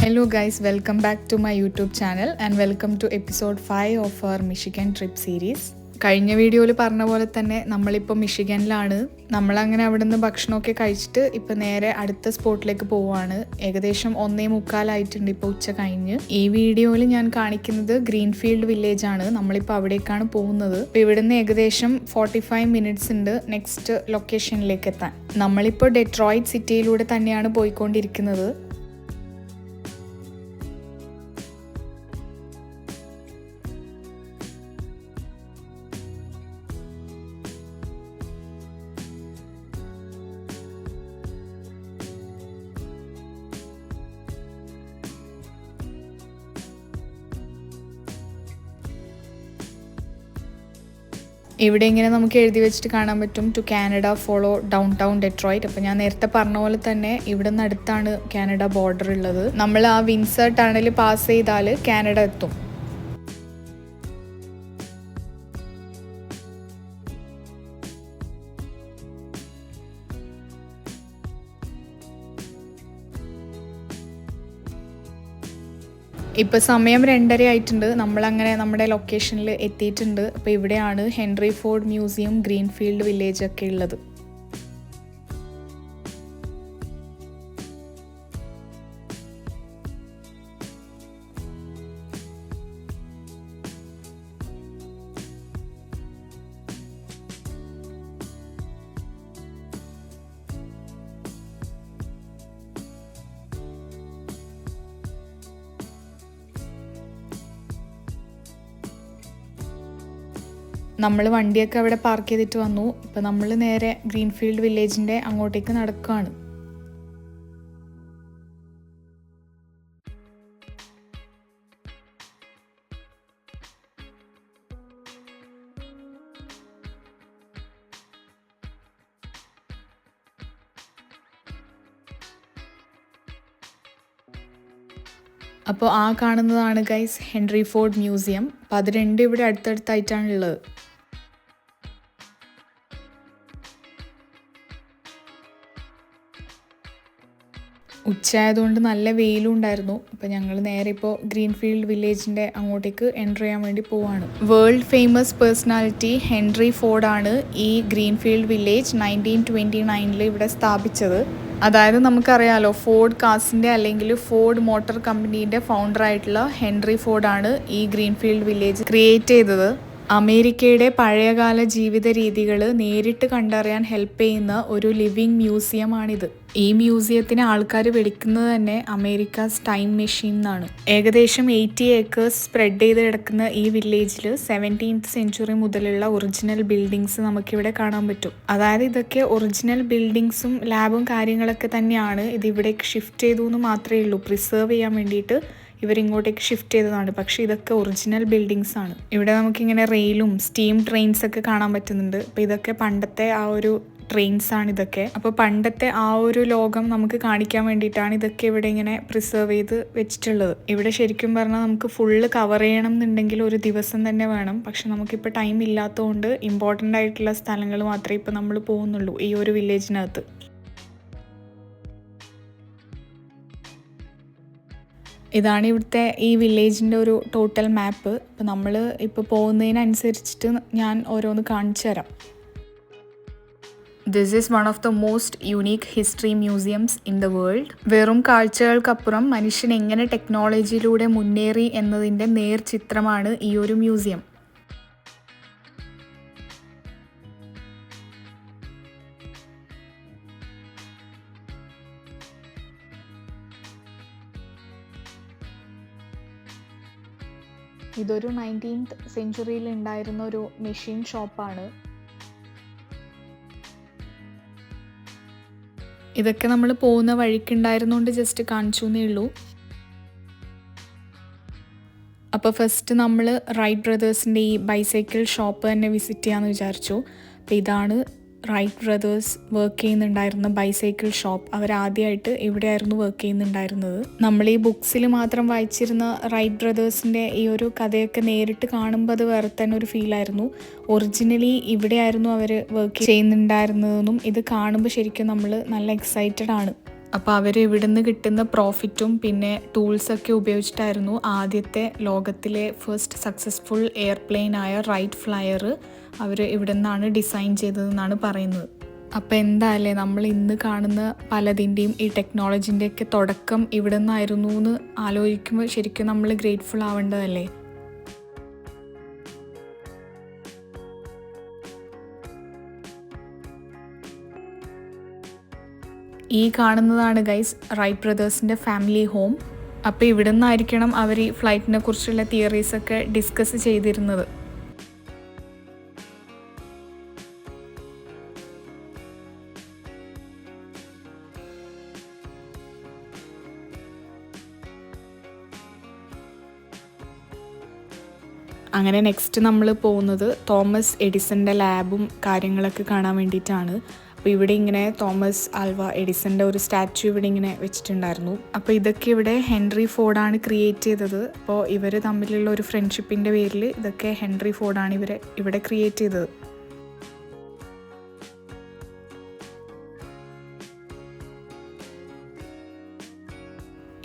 Hello guys, welcome back to my YouTube channel and welcome to episode 5 of our Michigan trip series. കഴിഞ്ഞ വീഡിയോയിൽ പറഞ്ഞ പോലെ തന്നെ നമ്മളിപ്പോൾ മിഷിഗനിലാണ്. നമ്മളങ്ങനെ അവിടെ നിന്ന് ഭക്ഷണമൊക്കെ കഴിച്ചിട്ട് ഇപ്പം നേരെ അടുത്ത സ്പോട്ടിലേക്ക് പോവുകയാണ്. ഏകദേശം 1:45 ഇപ്പോൾ ഉച്ച കഴിഞ്ഞ്. ഈ വീഡിയോയിൽ ഞാൻ കാണിക്കുന്നത് ഗ്രീൻഫീൽഡ് വില്ലേജ് ആണ്. നമ്മളിപ്പോൾ അവിടേക്കാണ് പോകുന്നത്. ഇപ്പോൾ ഇവിടുന്ന് ഏകദേശം 45 മിനിറ്റ്സ് ഉണ്ട് നെക്സ്റ്റ് ലൊക്കേഷനിലേക്ക് എത്താൻ. നമ്മളിപ്പോൾ ഡെട്രോയിറ്റ് സിറ്റിയിലൂടെ തന്നെയാണ് പോയിക്കൊണ്ടിരിക്കുന്നത്. ഇവിടെ ഇങ്ങനെ നമുക്ക് എഴുതി വെച്ചിട്ട് കാണാൻ പറ്റും to Canada follow downtown Detroit. അപ്പോൾ ഞാൻ നേരത്തെ പറഞ്ഞ പോലെ തന്നെ ഇവിടെ നിന്ന് അടുത്താണ് കാനഡ ബോർഡർ ഉള്ളത്. നമ്മൾ ആ വിൻസർ ടണൽ പാസ് ചെയ്താൽ കാനഡ എത്തും. ഇപ്പോൾ സമയം 2:30 ആയിട്ടുണ്ട്. നമ്മളങ്ങനെ നമ്മുടെ ലൊക്കേഷനിൽ എത്തിയിട്ടുണ്ട്. അപ്പോൾ ഇവിടെയാണ് Henry Ford museum, greenfield village ഒക്കെ ഉള്ളത്. നമ്മൾ വണ്ടിയൊക്കെ അവിടെ പാർക്ക് ചെയ്തിട്ട് വന്നു. ഇപ്പം നമ്മൾ നേരെ ഗ്രീൻഫീൽഡ് വില്ലേജിൻ്റെ അങ്ങോട്ടേക്ക് നടക്കുകയാണ്. അപ്പോൾ ആ കാണുന്നതാണ് ഗൈസ് ഹെൻറി ഫോർഡ് മ്യൂസിയം. അപ്പോൾ അത് രണ്ടും ഇവിടെ അടുത്തടുത്തായിട്ടാണുള്ളത്. ഉച്ചയായതുകൊണ്ട് നല്ല വെയിലും ഉണ്ടായിരുന്നു. അപ്പോൾ ഞങ്ങൾ നേരെ ഇപ്പോൾ ഗ്രീൻഫീൽഡ് വില്ലേജിൻ്റെ അങ്ങോട്ടേക്ക് എൻ്റർ ചെയ്യാൻ വേണ്ടി പോവാണ്. വേൾഡ് ഫേമസ് പേഴ്സണാലിറ്റി ഹെൻറി ഫോർഡാണ് ഈ ഗ്രീൻഫീൽഡ് വില്ലേജ് 1929 ഇവിടെ സ്ഥാപിച്ചത്. അതായത് നമുക്കറിയാലോ ഫോർഡ് കാസിൻ്റെ അല്ലെങ്കിൽ ഫോർഡ് മോട്ടോർ കമ്പനീൻ്റെ ഫൗണ്ടറായിട്ടുള്ള ഹെൻറി ഫോർഡാണ് ഈ ഗ്രീൻഫീൽഡ് വില്ലേജ് ക്രിയേറ്റ് ചെയ്തത്. അമേരിക്കയുടെ പഴയകാല ജീവിത രീതികൾ നേരിട്ട് കണ്ടറിയാൻ ഹെൽപ്പ് ചെയ്യുന്ന ഒരു ലിവിങ് മ്യൂസിയമാണിത്. ഈ മ്യൂസിയത്തിന് ആൾക്കാർ വിളിക്കുന്നത് തന്നെ അമേരിക്കാസ് ടൈം മെഷീൻ എന്നാണ്. ഏകദേശം 80 ഏക്കേഴ്സ് സ്പ്രെഡ് ചെയ്ത് കിടക്കുന്ന ഈ വില്ലേജിൽ 17th സെഞ്ച്വറി മുതലുള്ള ഒറിജിനൽ ബിൽഡിങ്സ് നമുക്കിവിടെ കാണാൻ പറ്റും. അതായത് ഇതൊക്കെ ഒറിജിനൽ ബിൽഡിങ്സും ലാബും കാര്യങ്ങളൊക്കെ തന്നെയാണ്. ഇത് ഇവിടേക്ക് ഷിഫ്റ്റ് ചെയ്തു എന്ന് മാത്രമേ ഉള്ളൂ. പ്രിസർവ് ചെയ്യാൻ വേണ്ടിയിട്ട് ഇവരിങ്ങോട്ടേക്ക് ഷിഫ്റ്റ് ചെയ്തതാണ്. പക്ഷേ ഇതൊക്കെ ഒറിജിനൽ ബിൽഡിങ്സ് ആണ്. ഇവിടെ നമുക്കിങ്ങനെ റെയിലും സ്റ്റീം ട്രെയിൻസ് ഒക്കെ കാണാൻ പറ്റുന്നുണ്ട്. അപ്പോൾ ഇതൊക്കെ പണ്ടത്തെ ആ ഒരു ട്രെയിൻസ് ആണ് ഇതൊക്കെ. അപ്പോൾ പണ്ടത്തെ ആ ഒരു ലോകം നമുക്ക് കാണിക്കാൻ വേണ്ടിയിട്ടാണ് ഇതൊക്കെ ഇവിടെ ഇങ്ങനെ പ്രിസർവ് ചെയ്ത് വെച്ചിട്ടുള്ളത്. ഇവിടെ ശരിക്കും പറഞ്ഞാൽ നമുക്ക് ഫുള്ള് കവർ ചെയ്യണം എന്നുണ്ടെങ്കിൽ ഒരു ദിവസം തന്നെ വേണം. പക്ഷെ നമുക്കിപ്പോൾ ടൈം ഇല്ലാത്തതുകൊണ്ട് ഇമ്പോർട്ടൻ്റ് ആയിട്ടുള്ള സ്ഥലങ്ങൾ മാത്രമേ ഇപ്പോൾ നമ്മൾ പോകുന്നുള്ളൂ ഈ ഒരു വില്ലേജിനകത്ത്. ഇതാണ് ഇവിടുത്തെ ഈ വില്ലേജിൻ്റെ ഒരു ടോട്ടൽ മാപ്പ്. അപ്പോൾ നമ്മൾ ഇപ്പോൾ പോകുന്നതിനനുസരിച്ചിട്ട് ഞാൻ ഓരോന്ന് കാണിച്ചു തരാം. This is one of the most unique history museums in the world. വെറും കാഴ്ചകൾക്കപ്പുറം മനുഷ്യൻ എങ്ങനെ ടെക്നോളജിയിലൂടെ മുന്നേറി എന്നതിൻ്റെ നേർചിത്രമാണ് ഈ ഒരു മ്യൂസിയം. ഇതൊരു 19th സെഞ്ച്വറിയിൽ ഉണ്ടായിരുന്ന ഒരു മെഷീൻ ഷോപ്പാണ്. ഇതൊക്കെ നമ്മൾ പോകുന്ന വഴിക്കുണ്ടായിരുന്നുകൊണ്ട് ജസ്റ്റ് കാണിച്ചു എന്നേ ഉള്ളൂ. അപ്പോൾ ഫസ്റ്റ് നമ്മൾ റൈറ്റ് ബ്രദേഴ്സിൻ്റെ ഈ ബൈസൈക്കിൾ ഷോപ്പ് തന്നെ വിസിറ്റ് ചെയ്യാമെന്ന് വിചാരിച്ചു. അപ്പോൾ ഇതാണ് റൈറ്റ് ബ്രദേഴ്സ് വർക്ക് ചെയ്യുന്നുണ്ടായിരുന്ന ബൈസൈക്കിൾ ഷോപ്പ്. അവരാദ്യമായിട്ട് ഇവിടെയായിരുന്നു വർക്ക് ചെയ്യുന്നുണ്ടായിരുന്നത്. നമ്മൾ ഈ ബുക്സിൽ മാത്രം വായിച്ചിരുന്ന റൈറ്റ് ബ്രദേഴ്സിൻ്റെ ഈ ഒരു കഥയൊക്കെ നേരിട്ട് കാണുമ്പോൾ അത് വേറെ തന്നെ ഒരു ഫീലായിരുന്നു. ഒറിജിനലി ഇവിടെയായിരുന്നു അവർ വർക്ക് ചെയ്യുന്നുണ്ടായിരുന്നതെന്നും ഇത് കാണുമ്പോൾ ശരിക്കും നമ്മൾ നല്ല എക്സൈറ്റഡ് ആണ്. അപ്പോൾ അവർ ഇവിടുന്ന് കിട്ടുന്ന പ്രോഫിറ്റും പിന്നെ ടൂൾസൊക്കെ ഉപയോഗിച്ചിട്ടായിരുന്നു ആദ്യത്തെ ലോകത്തിലെ ഫസ്റ്റ് സക്സസ്ഫുൾ എയർപ്ലെയിനായ റൈറ്റ് ഫ്ലയർ അവർ ഇവിടെ നിന്നാണ് ഡിസൈൻ ചെയ്തതെന്നാണ് പറയുന്നത്. അപ്പോൾ എന്തായാലേ നമ്മൾ ഇന്ന് കാണുന്ന പലതിൻ്റെയും ഈ ടെക്നോളജിൻ്റെയൊക്കെ തുടക്കം ഇവിടെ നിന്നായിരുന്നു എന്ന് ആലോചിക്കുമ്പോൾ ശരിക്കും നമ്മൾ ഗ്രേറ്റ്ഫുൾ ആവേണ്ടതല്ലേ. ഈ കാണുന്നതാണ് ഗൈസ് റൈറ്റ് ബ്രദേഴ്സിൻ്റെ ഫാമിലി ഹോം. അപ്പോൾ ഇവിടെ നിന്നായിരിക്കണം അവർ ഈ ഫ്ലൈറ്റിനെ കുറിച്ചുള്ള തിയറീസൊക്കെ ഡിസ്കസ് ചെയ്തിരുന്നത്. അങ്ങനെ നെക്സ്റ്റ് നമ്മൾ പോകുന്നത് തോമസ് എഡിസൻ്റെ ലാബും കാര്യങ്ങളൊക്കെ കാണാൻ വേണ്ടിയിട്ടാണ്. അപ്പോൾ ഇവിടെ ഇങ്ങനെ തോമസ് ആൽവ എഡിസൻ്റെ ഒരു സ്റ്റാച്യു ഇവിടെ ഇങ്ങനെ വെച്ചിട്ടുണ്ടായിരുന്നു. അപ്പോൾ ഇതൊക്കെ ഇവിടെ ഹെൻറി ഫോർഡാണ് ക്രിയേറ്റ് ചെയ്തത്. അപ്പോൾ ഇവർ തമ്മിലുള്ള ഒരു ഫ്രണ്ട്ഷിപ്പിൻ്റെ പേരിൽ ഇതൊക്കെ ഹെൻറി ഫോർഡാണ് ഇവിടെ ക്രിയേറ്റ് ചെയ്തത്.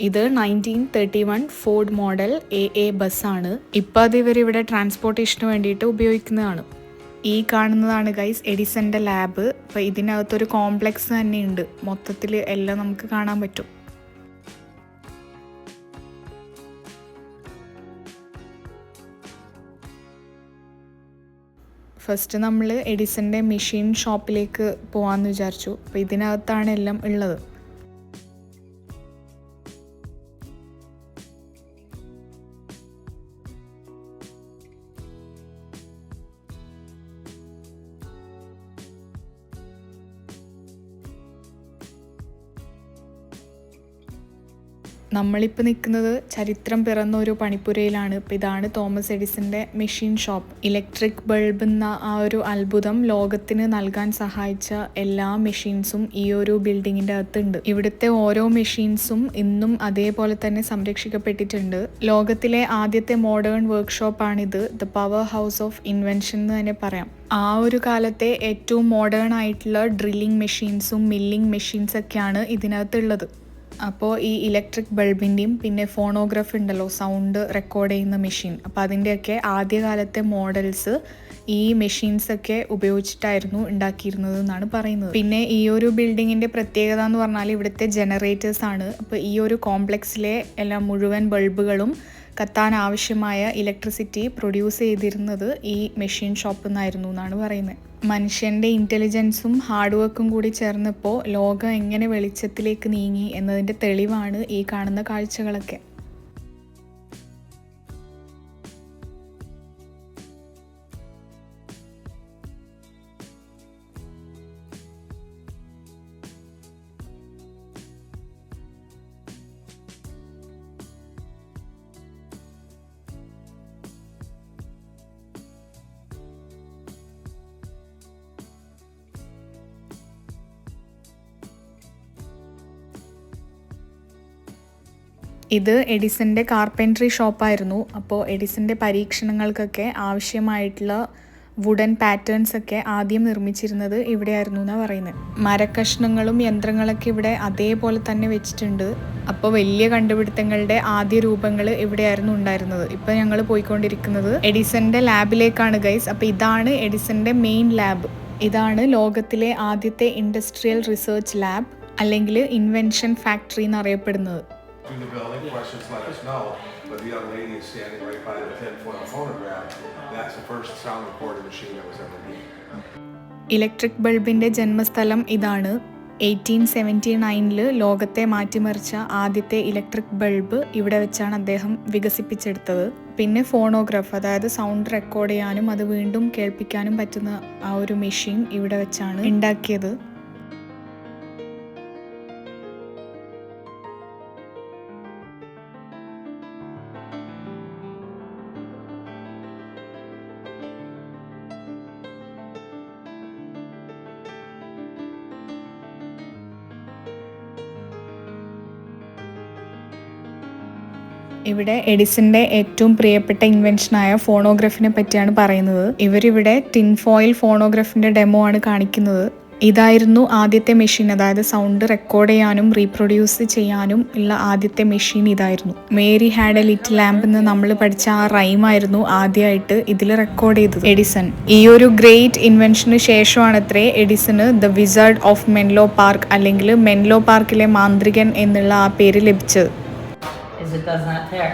ഇത് 1931 ഫോർഡ് മോഡൽ AA ബസ്സാണ്. ഇപ്പോൾ അത് ഇവരിവിടെ ട്രാൻസ്പോർട്ടേഷന് വേണ്ടിയിട്ട് ഉപയോഗിക്കുന്നതാണ്. ഈ കാണുന്നതാണ് ഗൈസ് എഡിസൻ്റെ ലാബ്. അപ്പോൾ ഇതിനകത്തൊരു കോംപ്ലക്സ് തന്നെയുണ്ട്. മൊത്തത്തിൽ എല്ലാം നമുക്ക് കാണാൻ പറ്റും. ഫസ്റ്റ് നമ്മൾ എഡിസൻ്റെ മെഷീൻ ഷോപ്പിലേക്ക് പോകാമെന്ന് വിചാരിച്ചു. അപ്പോൾ ഇതിനകത്താണ് എല്ലാം ഉള്ളത്. നമ്മളിപ്പോൾ നിൽക്കുന്നത് ചരിത്രം പിറന്ന ഒരു പണിപ്പുരയിലാണ്. ഇപ്പോൾ ഇതാണ് തോമസ് എഡിസൻ്റെ മെഷീൻ ഷോപ്പ്. ഇലക്ട്രിക് ബൾബ് എന്ന ആ ഒരു അത്ഭുതം ലോകത്തിന് നൽകാൻ സഹായിച്ച എല്ലാ മെഷീൻസും ഈ ഒരു ബിൽഡിങ്ങിൻ്റെ അകത്തുണ്ട്. ഇവിടുത്തെ ഓരോ മെഷീൻസും ഇന്നും അതേപോലെ തന്നെ സംരക്ഷിക്കപ്പെട്ടിട്ടുണ്ട്. ലോകത്തിലെ ആദ്യത്തെ മോഡേൺ വർക്ക്ഷോപ്പാണിത്. The power house of invention എന്ന് തന്നെ പറയാം. ആ ഒരു കാലത്തെ ഏറ്റവും മോഡേൺ ആയിട്ടുള്ള ഡ്രില്ലിംഗ് മെഷീൻസും മില്ലിംഗ് മെഷീൻസൊക്കെയാണ് ഇതിനകത്തുള്ളത്. അപ്പോൾ ഈ ഇലക്ട്രിക് ബൾബിൻ്റെയും പിന്നെ ഫോണോഗ്രാഫ് ഉണ്ടല്ലോ, സൗണ്ട് റെക്കോർഡ് ചെയ്യുന്ന മെഷീൻ, അപ്പോൾ അതിൻ്റെയൊക്കെ ആദ്യകാലത്തെ മോഡൽസ് ഈ മെഷീൻസൊക്കെ ഉപയോഗിച്ചിട്ടായിരുന്നു ഉണ്ടാക്കിയിരുന്നത് എന്നാണ് പറയുന്നത്. പിന്നെ ഈ ഒരു ബിൽഡിങ്ങിൻ്റെ പ്രത്യേകത എന്ന് പറഞ്ഞാൽ ഇവിടുത്തെ ജനറേറ്റേഴ്സാണ്. അപ്പോൾ ഈ ഒരു കോംപ്ലക്സിലെ എല്ലാ മുഴുവൻ ബൾബുകളും കത്താൻ ആവശ്യമായ ഇലക്ട്രിസിറ്റി പ്രൊഡ്യൂസ് ചെയ്തിരുന്നത് ഈ മെഷീൻ ഷോപ്പിൽ നിന്നായിരുന്നു എന്നാണ് പറയുന്നത്. മനുഷ്യൻ്റെ ഇൻ്റലിജൻസും ഹാർഡ് വർക്കും കൂടി ചേർന്നപ്പോൾ ലോകം എങ്ങനെ വെളിച്ചത്തിലേക്ക് നീങ്ങി എന്നതിൻ്റെ തെളിവാണ് ഈ കാണുന്ന കാഴ്ചകളൊക്കെ. ഇത് എഡിസൻ്റെ കാർപ്പൻട്രി ഷോപ്പായിരുന്നു. അപ്പോൾ എഡിസൻ്റെ പരീക്ഷണങ്ങൾക്കൊക്കെ ആവശ്യമായിട്ടുള്ള വുഡൻ പാറ്റേൺസൊക്കെ ആദ്യം നിർമ്മിച്ചിരുന്നത് ഇവിടെയായിരുന്നു എന്നാണ് പറയുന്നത്. മരക്കഷ്ണങ്ങളും യന്ത്രങ്ങളൊക്കെ ഇവിടെ അതേപോലെ തന്നെ വെച്ചിട്ടുണ്ട്. അപ്പോൾ വലിയ കണ്ടുപിടുത്തങ്ങളുടെ ആദ്യ രൂപങ്ങൾ ഇവിടെയായിരുന്നു ഉണ്ടായിരുന്നത്. ഇപ്പോൾ ഞങ്ങൾ പോയിക്കൊണ്ടിരിക്കുന്നത് എഡിസൻ്റെ ലാബിലേക്കാണ് ഗൈസ്. അപ്പോൾ ഇതാണ് എഡിസൻ്റെ മെയിൻ ലാബ്. ഇതാണ് ലോകത്തിലെ ആദ്യത്തെ ഇൻഡസ്ട്രിയൽ റിസർച്ച് ലാബ് അല്ലെങ്കിൽ ഇൻവെൻഷൻ ഫാക്ടറി എന്നറിയപ്പെടുന്നത്. ഇലക്ട്രിക് ബൾബിന്റെ ജന്മസ്ഥലം ഇതാണ്. 1879 ലോകത്തെ മാറ്റിമറിച്ച ആദ്യത്തെ ഇലക്ട്രിക് ബൾബ് ഇവിടെ വെച്ചാണ് അദ്ദേഹം വികസിപ്പിച്ചെടുത്തത്. പിന്നെ ഫോണോഗ്രാഫ്, അതായത് സൗണ്ട് റെക്കോർഡ് ചെയ്യാനും അത് വീണ്ടും കേൾപ്പിക്കാനും പറ്റുന്ന ആ ഒരു മെഷീൻ ഇവിടെ വെച്ചാണ് ഉണ്ടാക്കിയത്. ഇവിടെ എഡിസന്റെ ഏറ്റവും പ്രിയപ്പെട്ട ഇൻവെൻഷനായ ഫോണോഗ്രാഫിനെ പറ്റിയാണ് പറയുന്നത്. ഇവരിവിടെ ടിൻഫോയിൽ ഫോണോഗ്രാഫിന്റെ ഡെമോ ആണ് കാണിക്കുന്നത്. ഇതായിരുന്നു ആദ്യത്തെ മെഷീൻ, അതായത് സൗണ്ട് റെക്കോർഡ് ചെയ്യാനും റീപ്രൊഡ്യൂസ് ചെയ്യാനും ഉള്ള ആദ്യത്തെ മെഷീൻ ഇതായിരുന്നു. Mary had A little lamp എന്ന് നമ്മൾ പഠിച്ച ആ റൈമായിരുന്നു ആദ്യമായിട്ട് ഇതിൽ റെക്കോർഡ് ചെയ്തത് എഡിസൺ. ഈ ഒരു ഗ്രേറ്റ് ഇൻവെൻഷന് ശേഷമാണത്രേ എഡിസന് the wizard of Menlo Park അല്ലെങ്കിൽ മെൻലോ പാർക്കിലെ മാന്ത്രികൻ എന്നുള്ള ആ പേര് ലഭിച്ചത്. It does not tear.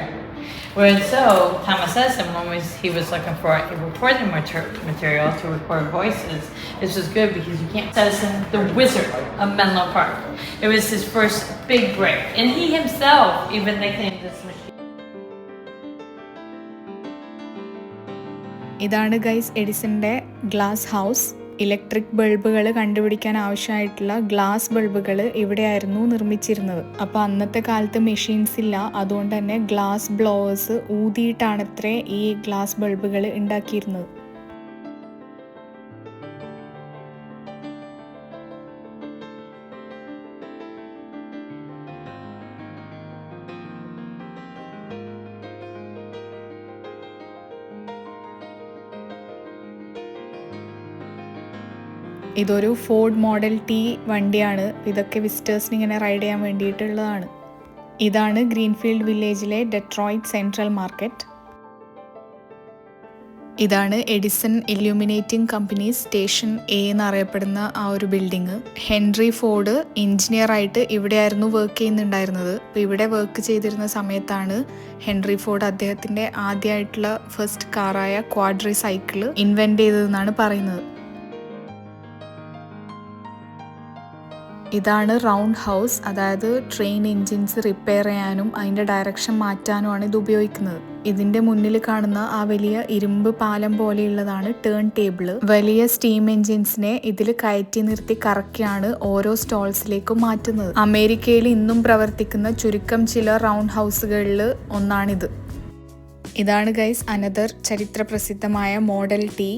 Whereas so, Thomas Edison, when he was looking for a recording material to record voices, this was good because you can't. Edison, the wizard of Menlo Park. It was his first big break, and he himself even nicknamed this machine. ഇതാണ് guys എഡിസന്റെ glass house. Electric ബൾബുകൾ കണ്ടുപിടിക്കാൻ ആവശ്യമായിട്ടുള്ള glass ബൾബുകൾ ഇവിടെയായിരുന്നു നിർമ്മിച്ചിരുന്നത്. അപ്പോൾ അന്നത്തെ കാലത്ത് machines ഇല്ല, അതുകൊണ്ട് തന്നെ ഗ്ലാസ് ബ്ലോവേഴ്സ് ഊതിയിട്ടാണത്രേ ഈ ഗ്ലാസ് ബൾബുകൾ ഉണ്ടാക്കിയിരുന്നത്. ഇതൊരു ഫോർഡ് മോഡൽ ടി വണ്ടിയാണ്. ഇതൊക്കെ വിസിറ്റേഴ്സിന് ഇങ്ങനെ റൈഡ് ചെയ്യാൻ വേണ്ടിയിട്ടുള്ളതാണ്. ഇതാണ് ഗ്രീൻഫീൽഡ് വില്ലേജിലെ ഡെട്രോയിറ്റ് സെൻട്രൽ മാർക്കറ്റ്. ഇതാണ് Edison illuminating company station A എന്നറിയപ്പെടുന്ന ആ ഒരു ബിൽഡിങ്. ഹെൻറി ഫോർഡ് എഞ്ചിനീയർ ആയിട്ട് ഇവിടെയായിരുന്നു വർക്ക് ചെയ്യുന്നുണ്ടായിരുന്നത്. അപ്പോൾ ഇവിടെ വർക്ക് ചെയ്തിരുന്ന സമയത്താണ് ഹെൻറി ഫോർഡ് അദ്ദേഹത്തിൻ്റെ ആദ്യമായിട്ടുള്ള ഫസ്റ്റ് കാറായ ക്വാഡ്രി സൈക്കിള് ഇൻവെൻറ്റ് ചെയ്തതെന്നാണ് പറയുന്നത്. ഇതാണ് റൗണ്ട് ഹൗസ്, അതായത് ട്രെയിൻ എൻജിൻസ് റിപ്പയർ ചെയ്യാനും അതിൻ്റെ ഡയറക്ഷൻ മാറ്റാനുമാണ് ഇത് ഉപയോഗിക്കുന്നത്. ഇതിൻ്റെ മുന്നിൽ കാണുന്ന ആ വലിയ ഇരുമ്പ് പാലം പോലെയുള്ളതാണ് ടേൺ ടേബിള്. വലിയ സ്റ്റീം എൻജിൻസിനെ ഇതിൽ കയറ്റി നിർത്തി കറക്കിയാണ് ഓരോ സ്റ്റോൾസിലേക്കും മാറ്റുന്നത്. അമേരിക്കയിൽ ഇന്നും പ്രവർത്തിക്കുന്ന ചുരുക്കം ചില റൗണ്ട് ഹൗസുകളിൽ ഒന്നാണിത്. ഇതാണ് ഗൈസ് അനദർ ചരിത്ര പ്രസിദ്ധമായ മോഡൽ ടി.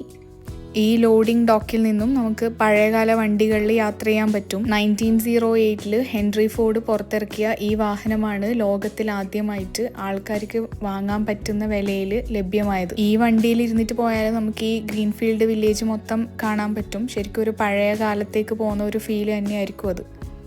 ഈ ലോഡിംഗ് ഡോക്കിൽ നിന്നും നമുക്ക് പഴയകാല വണ്ടികളിൽ യാത്ര ചെയ്യാൻ പറ്റും. 1908 ഹെൻറി ഫോർഡ് പുറത്തിറക്കിയ ഈ വാഹനമാണ് ലോകത്തിൽ ആദ്യമായിട്ട് ആൾക്കാർക്ക് വാങ്ങാൻ പറ്റുന്ന വിലയിൽ ലഭ്യമായത്. ഈ വണ്ടിയിൽ ഇരുന്നിട്ട് പോയാൽ നമുക്ക് ഈ ഗ്രീൻഫീൽഡ് വില്ലേജ് മൊത്തം കാണാൻ പറ്റും. ശരിക്കും ഒരു പഴയ കാലത്തേക്ക് പോകുന്ന ഒരു ഫീൽ തന്നെയായിരിക്കും അത്.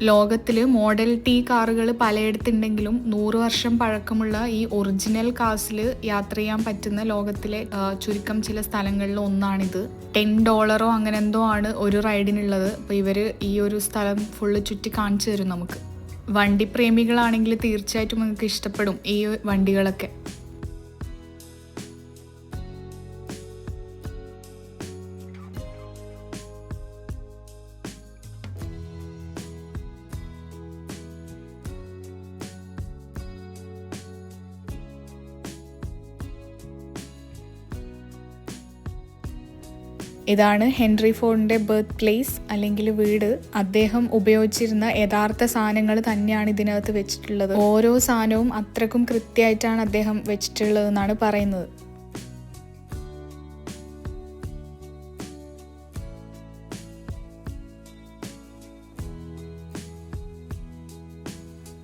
ലോകത്തിൽ മോഡൽ ടി കാറുകൾ പലയിടത്തുണ്ടെങ്കിലും 100 വർഷം പഴക്കമുള്ള ഈ ഒറിജിനൽ കാസിൽ യാത്ര ചെയ്യാൻ പറ്റുന്ന ലോകത്തിലെ ചുരുക്കം ചില സ്ഥലങ്ങളിൽ ഒന്നാണിത്. $10 അങ്ങനെ എന്തോ ആണ് ഒരു റൈഡിനുള്ളത്. അപ്പോൾ ഇവർ ഈ ഒരു സ്ഥലം ഫുള്ള് ചുറ്റി കാണിച്ചു തരും നമുക്ക്. വണ്ടി പ്രേമികളാണെങ്കിൽ തീർച്ചയായിട്ടും നിങ്ങൾക്ക് ഇഷ്ടപ്പെടും ഈ വണ്ടികളൊക്കെ. ഇതാണ് ഹെൻറി ഫോർഡിൻ്റെ ബർത്ത് പ്ലേസ് അല്ലെങ്കിൽ വീട്. അദ്ദേഹം ഉപയോഗിച്ചിരുന്ന യഥാർത്ഥ സാധനങ്ങൾ തന്നെയാണ് ഇതിനകത്ത് വെച്ചിട്ടുള്ളത്. ഓരോ സാധനവും അത്രക്കും കൃത്യമായിട്ടാണ് അദ്ദേഹം വെച്ചിട്ടുള്ളതെന്നാണ് പറയുന്നത്.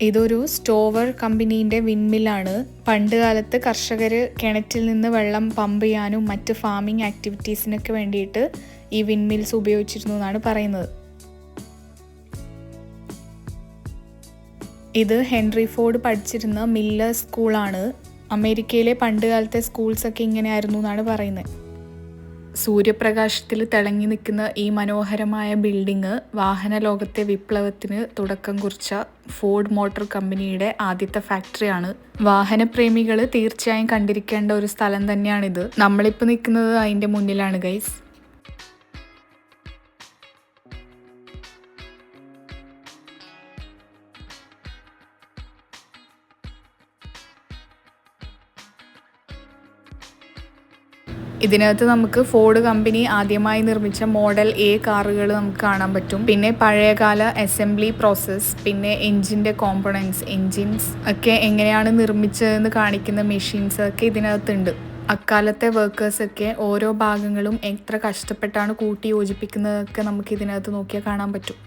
ഇതൊരു സ്റ്റോവർ കമ്പനീൻ്റെ വിൻമില്ലാണ്. പണ്ട് കാലത്ത് കർഷകർ കിണറ്റിൽ നിന്ന് വെള്ളം പമ്പ് ചെയ്യാനും മറ്റ് ഫാമിംഗ് ആക്ടിവിറ്റീസിനൊക്കെ വേണ്ടിയിട്ട് ഈ വിൻമിൽസ് ഉപയോഗിച്ചിരുന്നു എന്നാണ് പറയുന്നത്. ഇത് ഹെൻറി ഫോർഡ് പഠിച്ചിരുന്ന മില്ലർ സ്കൂളാണ്. അമേരിക്കയിലെ പണ്ട് കാലത്തെ സ്കൂൾസൊക്കെ ഇങ്ങനെയായിരുന്നു എന്നാണ് പറയുന്നത്. സൂര്യപ്രകാശത്തിൽ തിളങ്ങി നിൽക്കുന്ന ഈ മനോഹരമായ ബിൽഡിംഗ് വാഹന ലോകത്തെ വിപ്ലവത്തിന് തുടക്കം കുറിച്ച ഫോർഡ് മോട്ടോർ കമ്പനിയുടെ ആദ്യത്തെ ഫാക്ടറിയാണ്. വാഹനപ്രേമികൾ തീർച്ചയായും കണ്ടിരിക്കേണ്ട ഒരു സ്ഥലം തന്നെയാണിത്. നമ്മളിപ്പോൾ നിൽക്കുന്നത് അതിൻ്റെ മുന്നിലാണ് ഗൈസ്. ഇതിനകത്ത് നമുക്ക് ഫോർഡ് കമ്പനി ആദ്യമായി നിർമ്മിച്ച മോഡൽ എ കാറുകൾ നമുക്ക് കാണാൻ പറ്റും. പിന്നെ പഴയകാല അസംബ്ലി പ്രോസസ്സ്, പിന്നെ എൻജിൻ്റെ കോമ്പണൻസ്, എൻജിൻസ് ഒക്കെ എങ്ങനെയാണ് നിർമ്മിച്ചതെന്ന് കാണിക്കുന്ന മെഷീൻസ് ഒക്കെ ഇതിനകത്തുണ്ട്. അക്കാലത്തെ വർക്കേഴ്സൊക്കെ ഓരോ ഭാഗങ്ങളും എത്ര കഷ്ടപ്പെട്ടാണ് കൂട്ടി യോജിപ്പിക്കുന്നതൊക്കെ നമുക്ക് ഇതിനകത്ത് നോക്കിയാൽ കാണാൻ പറ്റും.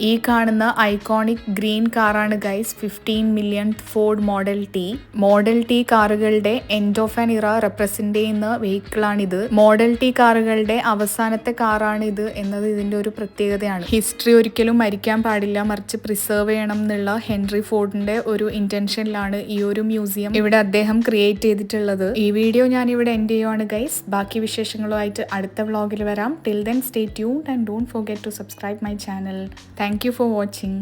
ഈ കാണുന്ന ഐക്കോണിക് ഗ്രീൻ കാറാണ് guys 15 million Ford model T. Model T കാറുകളുടെ end of an era represent ചെയ്യുന്ന വെഹിക്കിളാണിത്. മോഡൽ ടി കാറുകളുടെ അവസാനത്തെ കാറാണിത് എന്നത് ഇതിന്റെ ഒരു പ്രത്യേകതയാണ്. ഹിസ്റ്ററി ഒരിക്കലും മരിക്കാൻ പാടില്ല, മറിച്ച് പ്രിസർവ് ചെയ്യണം എന്നുള്ള ഹെൻറി ഫോർഡിന്റെ ഒരു ഇന്റൻഷനിലാണ് ഈ ഒരു മ്യൂസിയം ഇവിടെ അദ്ദേഹം ക്രിയേറ്റ് ചെയ്തിട്ടുള്ളത്. ഈ വീഡിയോ ഞാൻ ഇവിടെ എൻഡ് ചെയ്യുവാണ് ഗൈസ്. ബാക്കി വിശേഷങ്ങളുമായിട്ട് അടുത്ത വ്ളോഗിൽ വരാം. Till then stay tuned and don't forget to subscribe my channel. Thank you for watching.